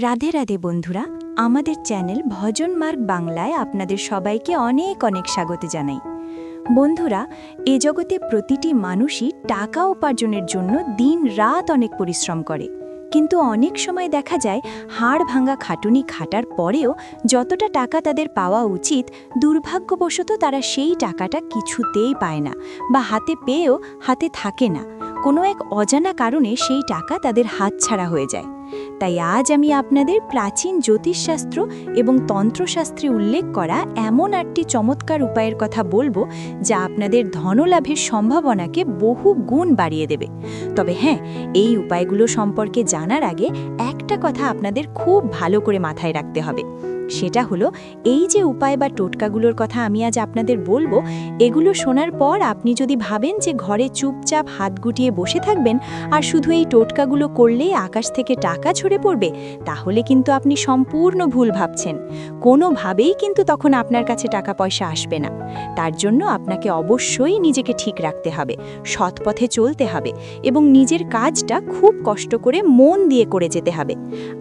রাধে রাধে বন্ধুরা, আমাদের চ্যানেল ভজন মার্গ বাংলায় আপনাদের সবাইকে অনেক অনেক স্বাগত জানাই। বন্ধুরা, এ জগতে প্রতিটি মানুষই টাকা উপার্জনের জন্য দিন রাত অনেক পরিশ্রম করে, কিন্তু অনেক সময় দেখা যায় হাড় ভাঙা খাটুনি খাটার পরেও যতটা টাকা তাদের পাওয়া উচিত, দুর্ভাগ্যবশত তারা সেই টাকাটা কিছুতেই পায় না, বা হাতে পেয়েও হাতে থাকে না। কোনো এক অজানা কারণে সেই টাকা তাদের হাতছাড়া হয়ে যায়। তাই আজ আমি আপনাদের প্রাচীন জ্যোতিষশাস্ত্র এবং তন্ত্রশাস্ত্রে উল্লেখ করা এমন 8টি চমৎকার উপায়ের কথা বলবো, যা আপনাদের ধনলাভের সম্ভাবনাকে বহু গুণ বাড়িয়ে দেবে। তবে হ্যাঁ, এই উপায়গুলো সম্পর্কে জানার আগে একটা কথা আপনাদের খুব ভালো করে মাথায় রাখতে হবে। সেটা হলো, এই যে উপায় বা টোটকাগুলোর কথা আমি আজ আপনাদের বলবো, এগুলো শোনার পর আপনি যদি ভাবেন যে ঘরে চুপচাপ হাত গুটিয়ে বসে থাকবেন আর শুধু এই টোটকাগুলো করলেই আকাশ থেকে টাকা ঝরে পড়বে, তাহলে কিন্তু আপনি সম্পূর্ণ ভুল ভাবছেন। কোনোভাবেই কিন্তু তখন আপনার কাছে টাকা পয়সা আসবে না। তার জন্য আপনাকে অবশ্যই নিজেকে ঠিক রাখতে হবে, সৎ পথে চলতে হবে এবং নিজের কাজটা খুব কষ্ট করে মন দিয়ে করে যেতে হবে।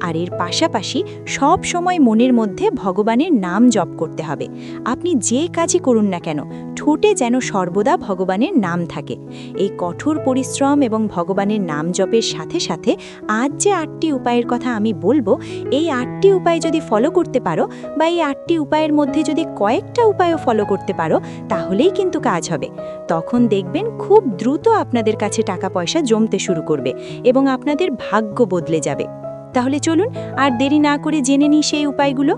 আর এর পাশাপাশি সব সময় মনের মধ্যে ভগবানের নাম জপ করতে হবে। আপনি যে কাজই করুন না কেন, ঠোঁটে যেন সর্বদা ভগবানের নাম থাকে। এই কঠোর পরিশ্রম এবং ভগবানের নাম জপের সাথে সাথে আজ যে 8টি উপায়ের কথা আমি বলবো, এই 8টি উপায় যদি ফলো করতে পারো, বা এই 8টি উপায়ের মধ্যে যদি কয়েকটা উপায়ও ফলো করতে পারো, তাহলেই কিন্তু কাজ হবে। তখন দেখবেন খুব দ্রুত আপনাদের কাছে টাকা পয়সা জমতে শুরু করবে এবং আপনাদের ভাগ্য বদলে যাবে। তাহলে চলুন আর দেরি না করে জেনে নিই সেই উপায়গুলো।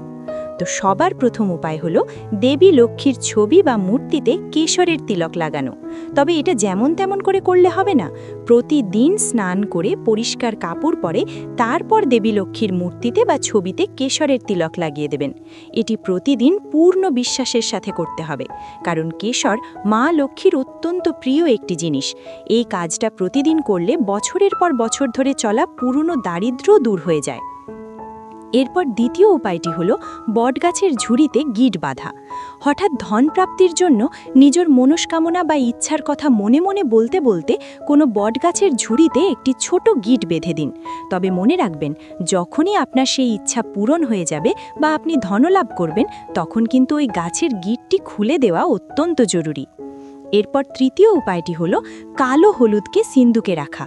তো সবার প্রথম উপায় হলো দেবী লক্ষ্মীর ছবি বা মূর্তিতে কেশরের তিলক লাগানো। তবে এটা যেমন তেমন করে করলে হবে না। প্রতিদিন স্নান করে পরিষ্কার কাপড় পরে তারপর দেবী লক্ষ্মীর মূর্তিতে বা ছবিতে কেশরের তিলক লাগিয়ে দেবেন। এটি প্রতিদিন পূর্ণ বিশ্বাসের সাথে করতে হবে, কারণ কেশর মা লক্ষ্মীর অত্যন্ত প্রিয় একটি জিনিস। এই কাজটা প্রতিদিন করলে বছরের পর বছর ধরে চলা পুরনো দারিদ্র্য দূর হয়ে যায়। এরপর দ্বিতীয় উপায়টি হলো বটগাছের ঝুড়িতে গিট বাঁধা। হঠাৎ ধন প্রাপ্তির জন্য নিজের মনস্কামনা বা ইচ্ছার কথা মনে মনে বলতে বলতে কোনো বটগাছের ঝুড়িতে একটি ছোট গিট বেঁধে দিন। তবে মনে রাখবেন, যখনই আপনার সেই ইচ্ছা পূরণ হয়ে যাবে বা আপনি ধনলাভ করবেন, তখন কিন্তু ওই গাছের গিটটি খুলে দেওয়া অত্যন্ত জরুরি। এরপর তৃতীয় উপায়টি হলো কালো হলুদকে সিন্দুকে রাখা।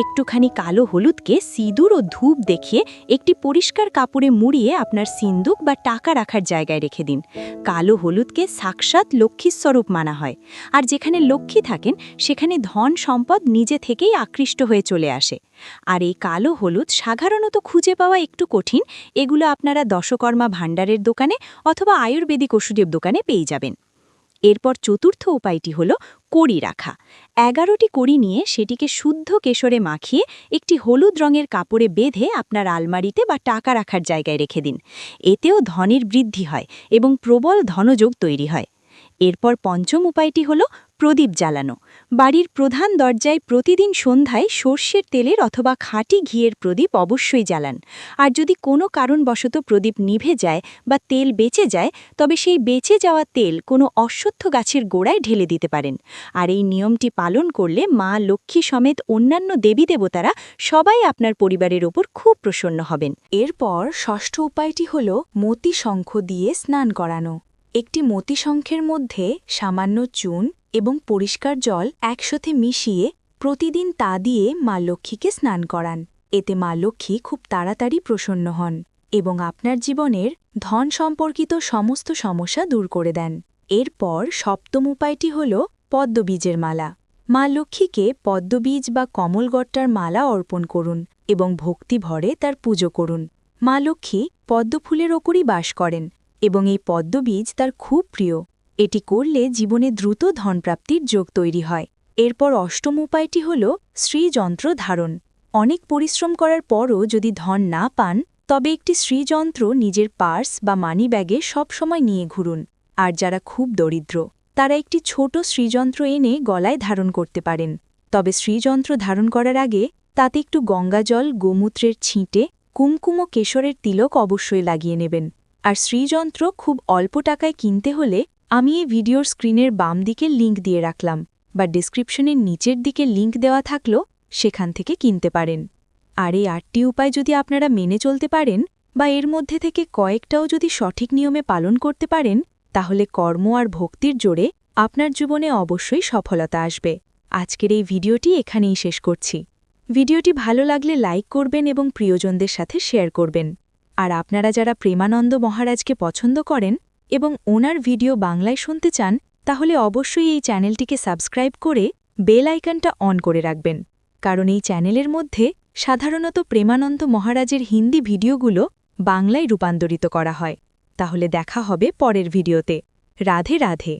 একটুখানি কালো হলুদকে সিঁদুর ও ধূপ দেখিয়ে একটি পরিষ্কার কাপড়ে মুড়িয়ে আপনার সিন্দুক বা টাকা রাখার জায়গায় রেখে দিন। কালো হলুদকে সাক্ষাৎ লক্ষ্মীর স্বরূপ মানা হয়, আর যেখানে লক্ষ্মী থাকেন সেখানে ধন সম্পদ নিজে থেকেই আকৃষ্ট হয়ে চলে আসে। আর এই কালো হলুদ সাধারণত খুঁজে পাওয়া একটু কঠিন। এগুলো আপনারা দশকর্মা ভাণ্ডারের দোকানে অথবা আয়ুর্বেদিক ওষুধের দোকানে পেয়ে যাবেন। এরপর চতুর্থ উপায়টি হলো কড়ি রাখা। 11টি কড়ি নিয়ে সেটিকে শুদ্ধ কেশরে মাখিয়ে একটি হলুদ রঙের কাপড়ে বেঁধে আপনার আলমারিতে বা টাকা রাখার জায়গায় রেখে দিন। এতেও ধনের বৃদ্ধি হয় এবং প্রবল ধনযোগ তৈরি হয়। এরপর পঞ্চম উপায়টি হলো প্রদীপ জ্বালানো। বাড়ির প্রধান দরজায় প্রতিদিন সন্ধ্যায় সর্ষের তেলের অথবা খাঁটি ঘিয়ের প্রদীপ অবশ্যই জ্বালান। আর যদি কোনো কারণবশত প্রদীপ নিভে যায় বা তেল বেঁচে যায়, তবে সেই বেঁচে যাওয়া তেল কোনো অশ্বত্থ গাছের গোড়ায় ঢেলে দিতে পারেন। আর এই নিয়মটি পালন করলে মা লক্ষ্মী সমেত অন্যান্য দেবী দেবতারা সবাই আপনার পরিবারের ওপর খুব প্রসন্ন হবেন। এরপর ষষ্ঠ উপায়টি হল মতি শঙ্খ দিয়ে স্নান করানো। একটি মতি শঙ্খের মধ্যে সামান্য চুন এবং পরিষ্কার জল একসাথে মিশিয়ে প্রতিদিন তা দিয়ে মা লক্ষ্মীকে স্নান করান। এতে মা লক্ষ্মী খুব তাড়াতাড়ি প্রসন্ন হন এবং আপনার জীবনের ধন সম্পর্কিত সমস্ত সমস্যা দূর করে দেন। এরপর সপ্তম উপায়টি হল পদ্মবীজের মালা। মা লক্ষ্মীকে পদ্মবীজ বা কমলগট্টার মালা অর্পণ করুন এবং ভক্তি ভরে তার পুজো করুন। মা লক্ষ্মী পদ্মফুলের ওপরই বাস করেন এবং এই পদ্মবীজ তার খুব প্রিয়। এটি করলে জীবনে দ্রুত ধনপ্রাপ্তির যোগ তৈরি হয়। এরপর অষ্টম উপায়টি হল শ্রীযন্ত্র ধারণ। অনেক পরিশ্রম করার পরও যদি ধন না পান, তবে একটি শ্রীযন্ত্র নিজের পার্স বা মানি ব্যাগে সবসময় নিয়ে ঘুরুন। আর যারা খুব দরিদ্র, তারা একটি ছোট শ্রীযন্ত্র এনে গলায় ধারণ করতে পারেন। তবে শ্রীযন্ত্র ধারণ করার আগে তাতে একটু গঙ্গাজল, গোমূত্রের ছিটে, কুমকুম ও কেশরের তিলক অবশ্যই লাগিয়ে নেবেন। আর শ্রীযন্ত্র খুব অল্প টাকায় কিনতে হলে আমি এই ভিডিওর স্ক্রিনের বাম দিকে লিঙ্ক দিয়ে রাখলাম, বা ডেসক্রিপশনের নিচের দিকে লিঙ্ক দেওয়া থাকলেও সেখান থেকে কিনতে পারেন। আর এই 8টি উপায় যদি আপনারা মেনে চলতে পারেন বা এর মধ্যে থেকে কয়েকটাও যদি সঠিক নিয়মে পালন করতে পারেন তাহলে কর্ম আর ভক্তির জোরে আপনার জীবনে অবশ্যই সফলতা আসবে। আজকের এই ভিডিওটি এখানেই শেষ করছি। ভিডিওটি ভালো লাগলে লাইক করবেন এবং প্রিয়জনদের সাথে শেয়ার করবেন। আর আপনারা যারা প্রেমানন্দ মহারাজকে পছন্দ করেন এবং ওনার ভিডিও বাংলায় শুনতে চান তাহলে অবশ্যই এই চ্যানেলটিকে সাবস্ক্রাইব করে বেল আইকনটা অন করে রাখবেন, কারণ এই চ্যানেলের মধ্যে সাধারণত প্রেমানন্দ মহারাজের হিন্দি ভিডিওগুলো বাংলায় রূপান্তরিত করা হয়। তাহলে দেখা হবে পরের ভিডিওতে। রাধে রাধে।